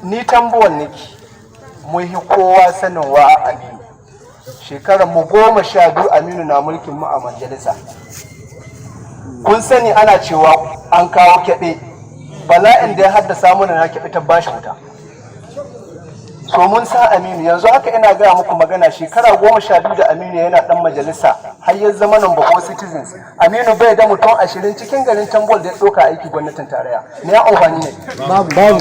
Ni tambuwan niki mun yi kowa sanin wa Aminu. Shekarar mu 12 Aminu na mulkin mu a majalisa. Kun sani ana cewa an kawo kyaɓe, bala'in da ya haddasa mana na kyaɓe ta bashi wuta. So mun sa Aminu, yanzu haka ina gaya muku magana, shekara 12 da Aminu yana dan majalisa har ya zama nan bako citizens. Aminu bai da mutum 20 cikin garin Tambol da ya ɗauka aiki gwamnatin tarayya. Me ya amfani ne? Babu.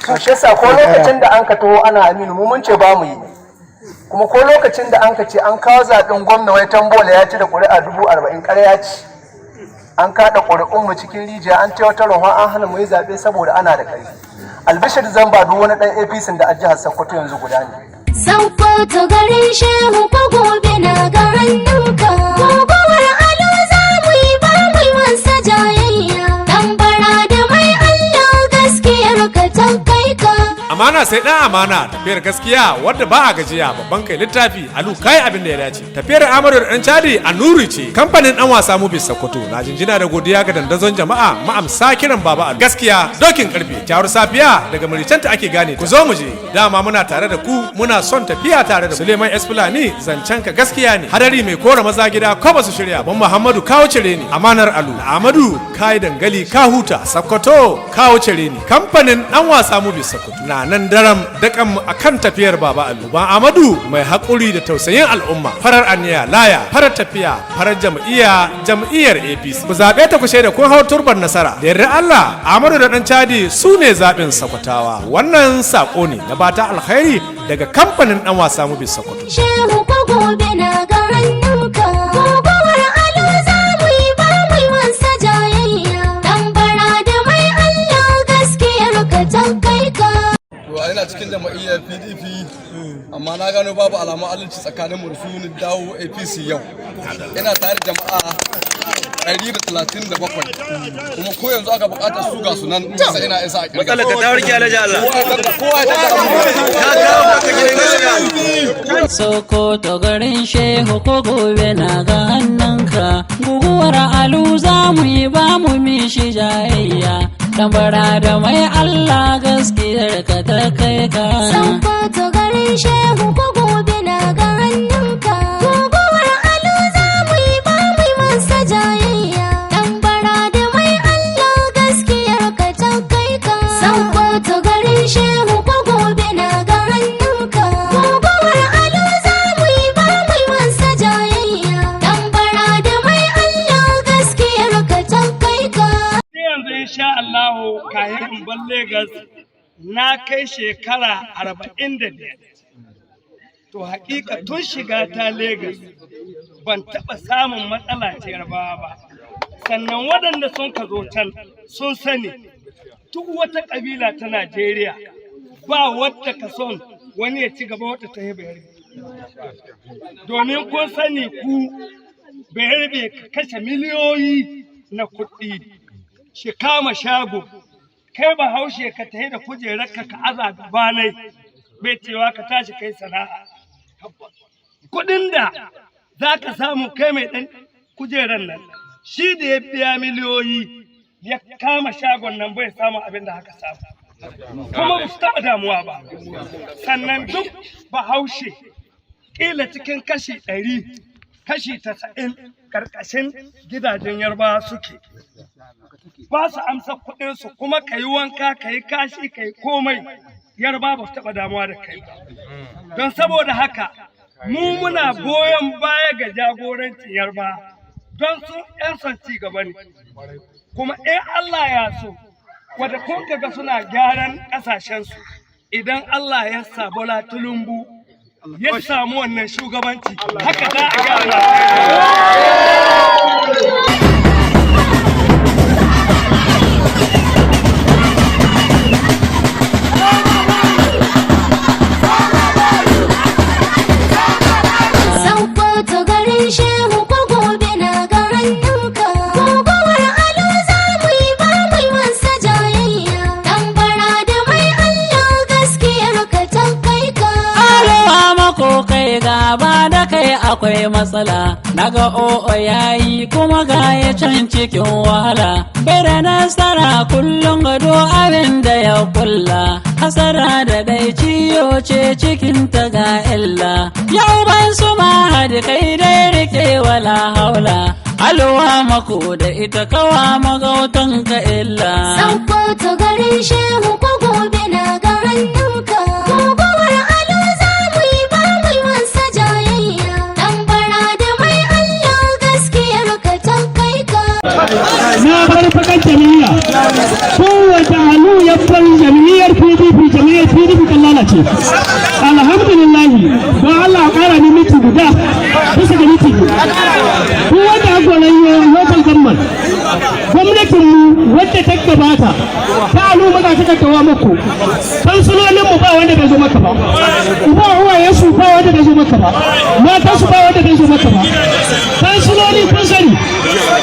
So shi yasa ko lokacin da an ka taho ana Aminu mu mun ce ba mu yi. Kuma ko lokacin da an ka ce an kawo zaɓen gwamna wai Tambola ya ci da ƙuri'a 40,000 ƙarya ce. An kaɗa ƙuri'un mu cikin rijiya an wata ruwa an hana mu yi zaɓe saboda ana da ƙarfi. Albishir zan ba duk wani ɗan APC da a jihar Sokoto yanzu guda ne. Sokoto garin shehu ko gobe na ga hannunka. Gogowar alo za mu yi ba mu yi wasa jayayya. Dan bara da mai Allah gaskiyar ka ta kai ka. Amana sai dan amana, tafiyar gaskiya wadda ba a gajiya, babban kai littafi Alu kai abin da ya dace. Tafiyar Amadu da dan Chadi a Nuri ce. Kamfanin dan wasa Mubis Sokoto na jinjina da godiya ga dandazon jama'a ma'amsa kiran baba Alu. Gaskiya dokin karfe kyawar safiya daga Maricanta ake gane. Ku zo mu je. Dama muna tare da ku, muna son tafiya tare da Suleiman Esfulani, zancen ka gaskiya ne. Hadari mai kora maza gida ko ba su shirya. Ban Muhammadu kawo cire ni. Amanar Alu. Amadu kai dangali ka huta. Sokoto kawo cire ni. Kamfanin dan wasa Mubis Sokoto na nan daram dakan mu akan tafiyar baba Alu. Ba Amadu mai hakuri da tausayin al'umma, farar aniya laya, farar tafiya, farar jam'iyyar APC. Ku zabe ta ku shaida kun hau turban nasara. Da yarda Allah, Amadu da dan Chadi su ne zaɓin Sokotawa. Wannan sako ne na bata alkhairi daga kamfanin dan wasa Mubis Sokoto. Shehu ko gobe na ga hannunka. Gogowar alo za mu yi ba mu yi wasa jayayya. Dan bara da mai Allah gaskiyar ka ta kai ka. Ina cikin jama'iyyar PDP amma na gano babu alamun adalci tsakanin mu da su ni dawo APC yau. Ina tare da jama'a 137 kuma ko yanzu aka bukatar su ga sunan sai ina isa a kirga. Matsalar ka ta warke Alhaji Allah. Kowa ya ta kawo maka gidan gaskiya. Sokoto garin shehu ko gobe na ga hannunka. Guguwar Alu za mu yi ba mu mishi jayayya. Dan bara da mai Allah gaskiyar ka ta kai ka. Sokoto garin shehu ko gobe na ga hannunka. Gogowar alo za mu yi ba mu yi masa jayayya. Dan bara da mai Allah gaskiyar ka ta kai ka. Sokoto garin shehu ko gobe na ga hannunka. Gogowar alo za mu yi ba mu yi masa jayayya. Dan bara da mai Allah gaskiyar ka ta kai ka. Yanzu insha Allah kayan in bar Legas na kai shekara 45. To hakika tun shiga ta Legas ban taɓa samun matsala ta Yarbawa ba. Sannan waɗanda sun ka zo can sun sani duk wata ƙabila ta Najeriya ba wadda ka son wani ya ci gaba wata ta yi bayarbe. Domin kun sani ku bayarbe ka kashe miliyoyi na kuɗi. Shi kama shago, kai Bahaushe ka tafi da kujerarka ka aza gabanai, bai cewa ka tashi kai sana'a. Kuɗin da za ka samu kai mai ɗan kujerar nan, shi da ya biya miliyoyi ya kama shagon nan bai samu abin da haka samu. Kuma ba su taɓa damuwa ba. Sannan duk Bahaushe, ƙila cikin kashi 100, kashi 90 ƙarƙashin gidajen Yarbawa suke. Ba su amsa kuɗinsu kuma ka yi wanka, ka yi kashi, ka yi komai. Yarbawa ba su taɓa damuwa da kai ba. Don saboda haka, mu muna goyon baya ga jagorancin Yarbawa don su 'yan son ci gaba ne. Kuma in Allah ya so, wadda kun ga suna gyaran ƙasashensu, idan Allah ya sa Bola Tinubu ya samu wannan shugabanci, haka za a gyara. Gaba da kai a akwai matsala. Naga o'o yayi kuma ga ya can cikin wahala. Bai da nasara kullum gado abin da ya kulla. Hasara da dai ciyo ce cikin ta ga illa. Yau ban su ma hadi kai dai rike wala haula. Alwa mako da ita kawa magautan ka illa. Sakkwato garin shehu ko gobe na ga hannunka. Guguwar alu za mu yi ba mu yi wasa jayayya. Dan bara da mai Allah gaskiyar ka ta kai ka. Na bar fakan jami'a kowace hannu ya bar jami'ar PDP kan lalace. Alhamdulillah don Allah kara ni miti guda bisa ga miti. Ko wanda gwanan local government gwamnatin mu wadda ta gabata ta alu maza ta kawo muku. Kansulolin mu ba wanda bai zo maka ba. Uba uwaye su ba wanda bai zo maka ba. Mata su ba wanda bai zo maka ba. Kansuloli kun sani.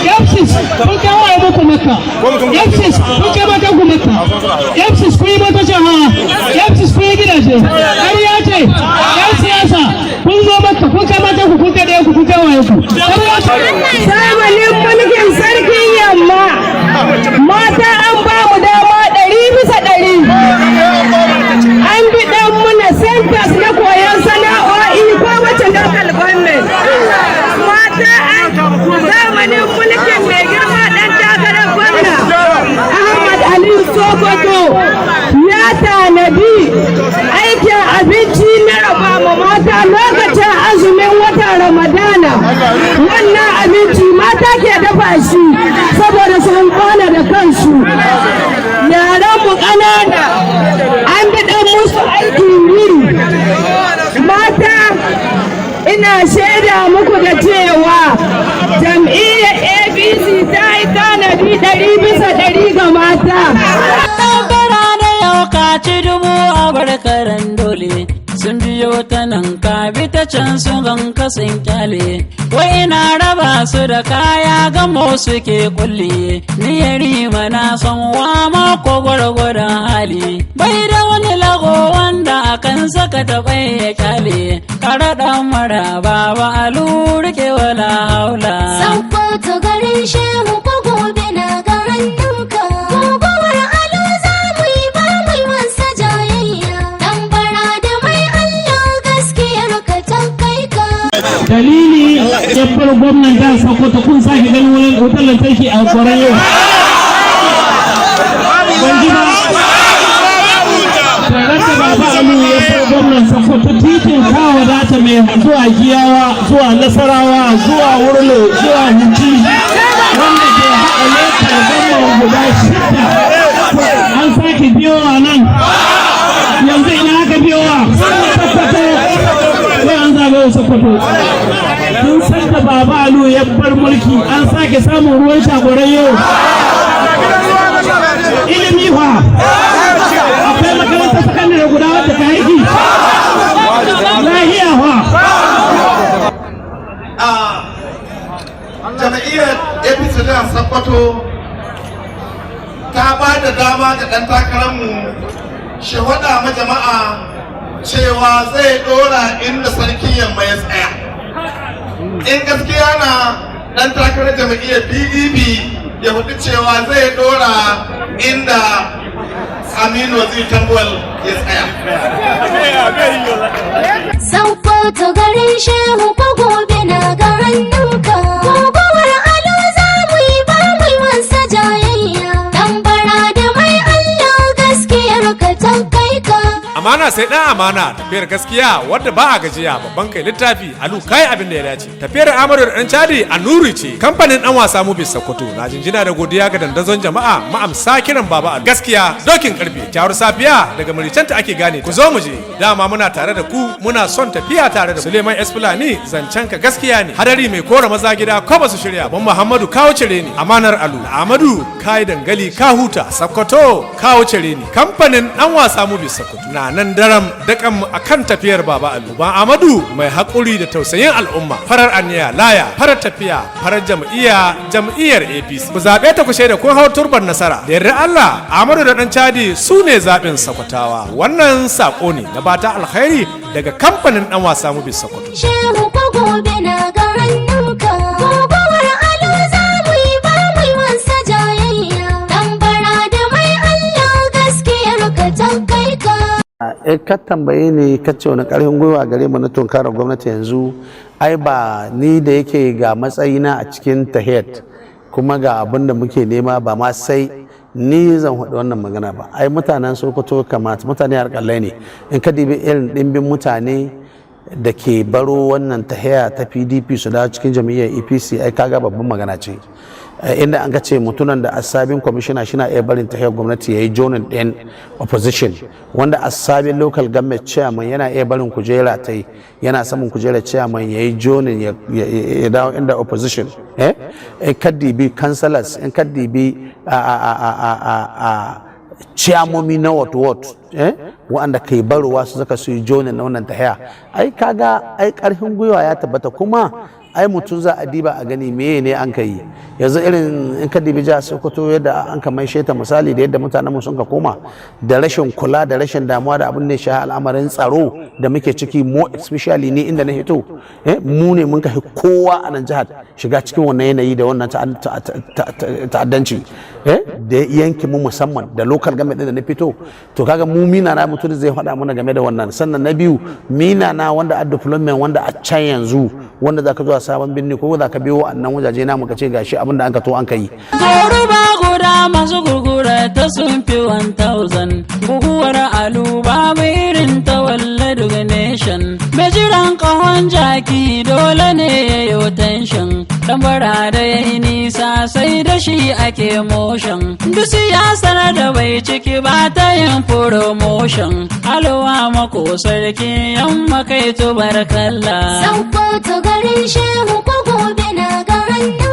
Yapsis kun kawo ya muku maka. Yapsis kun kai mata ku maka. Yapsis kun yi motocin hawa. Yapsis kun yi gidaje. Ƙarya ce. Yan siyasa kun zo maka kun kai mata ku kun kai ɗaya ku kun kai waye ku. Zamanin mulkin sarkin yamma mata an ba mu dama 100%. An bi ɗan muna centers na koyon sana'o'i ko wace local government. Mata an zamanin mulkin mai girma ɗan takarar gwamna Ahmad Ali Sokoto ya tanadi aikin abinci na raba ma mata lokacin azumin watan Ramadana. Wannan abinci mata ke dafa shi saboda su amfana da kansu. Yaran mu ƙanana an bi ɗan musu aikin yi. Mata ina shaida muku da cewa jam'iyyar APC ta yi tanadi 100% ga mata. Tambara da yau ka ci dubu a barkaran dole. Sun biyo ta nan ka bi ta can su ganka sun kyale. Wai ina raba su da kaya gamo suke kulle. Ni ya rima na son wa mako gwargwadon hali. Bai da wani lago wanda akan saka ta bai ya kyale. Karaɗa mara baba alu rike wala haula. Sakkwato garin shehu ko gobe na ga hannunka. Guguwar alu za mu yi ba mu yi wasa jayayya. Dan bara da mai Allah gaskiyar ka ta kai ka. Dalili ya bar gwamnan jihar Sokoto kun sake ganin wani wutar lantarki a kwaran yau. Ban ji ba. Tare da baba Alu ya bar gwamnan Sokoto titin kawo data mai zuwa Giyawa zuwa Nasarawa zuwa Wurlo zuwa Huci wanda ke haɗa lokacin gwamnan guda 6. An sake biyowa nan. Yanzu ina aka biyowa. Sokoto. Wai an zaɓe Sokoto. Kun san da baba Alu ya bar mulki an sake samun ruwan shagoran yau. Ilimi fa. Akwai makarantar sakandare guda wadda ka aiki. Lahiya fa. Jama'iyyar APC jihar Sokoto ta ba da dama ga ɗan takararmu shi waɗa ma jama'a cewa zai ɗora inda sarkin yamma ya tsaya. In gaskiya na ɗan takarar jama'iyyar PDP ya hudu cewa zai ɗora inda Aminu Waziri Tambuwal ya tsaya. Sakkwato garin shehu ko gobe na ga hannunka. Guguwar alu za mu yi ba mu yi wasa jayayya. Dan bara da mai Allah gaskiyar ka ta kai ka. Amana sai ɗan amana tafiyar gaskiya wadda ba a gajiya babban kai littafi alu kai abin da ya dace. Tafiyar Amadu da ɗan Chadi a Nuri ce kamfanin ɗan wasa Mubis Sokoto na jinjina da godiya ga dandazon jama'a ma'amsa kiran baba Alu. Gaskiya dokin karfe kyawar safiya daga muricanta ake gane ku zo mu je dama muna tare da ku muna son tafiya tare da Suleiman Esplani zancen ka gaskiya ne hadari mai kora maza gida ko ba su shirya ban Muhammadu kawo cire ni amanar Alu Amadu kai dangali ka huta Sokoto kawo cire ni kamfanin ɗan wasa Mubis Sokoto na nan daram dakan mu akan tafiyar baba Alu ba Amadu mai hakuri da tausayin al'umma farar aniya laya farar tafiya farar jam'iyyar APC ku zabe ta ku shaida kun hau turban nasara da yarda Allah Amadu da dan Chadi su ne zaɓin Sokotawa wannan sako ne na bata alkhairi daga kamfanin ɗan wasa Mubis Sokoto. Shehu ko gobe na ka tambaye ni ka ce wani karfin gwiwa gare mu na tunkara gwamnati yanzu, ai ba ni da yake ga matsayina a cikin tahiyat kuma ga abin da muke nema ba ma sai ni zan haɗu wannan magana ba. Ai mutanen Sokoto kamata mutane alƙalai ne, in ka dibi irin ɗimbin mutane da ke baro wannan tahiya ta PDP su dawo cikin jam'iyyar APC, ai kaga babban magana ce. Inda an ga ce mutunan da asabin kwamishina shi na iya barin tahiyar gwamnati ya yi jonin ɗin opposition, wanda asabin local government chairman yana iya barin kujera ta yi, yana samun kujera chairman ya yi jonin ya dawo inda opposition. In kaddibi councillors, in kaddibi ciyamomi na ward wa'anda kai barowa su zaka su yi jonin na wannan tahiya, ai kaga ai karfin gwiwa ya tabbata. Kuma ai mutum za a diba a gani meye ne an ka yi yanzu. Irin in ka dibi jihar Sokoto yadda an ka mai sheta misali da yadda mutanen sun ka koma da rashin kula da rashin damuwa da abin da ya sha al'amarin tsaro da muke ciki, mo especially ni inda na hito, mu ne mun ka kowa a nan jihar shiga cikin wannan yanayi da wannan ta'addanci da yanki mu musamman da local government da na fito. To kaga mu mina na mutum zai faɗa mana game da wannan. Sannan na biyu, mina na wanda a deployment wanda a can yanzu wanda zaka zuwa sabon birni ko za ka biyo annan wajaje na muka ce gashi abin da an ka to an ka yi. Ba guda masu gurgura ta sun fi 1000 guguwar aluba mai irin ta walle daga nation. Mai jiran kahon jaki dole ne ya yi tension. Dan bara da ya yi nisa sai da shi ake motion. Duk siyasar da bai ciki ba ta yin promotion. Alwa mako sarki yamma kai tubarkalla. Sauko ta garin shehu ko gobe na ga hannun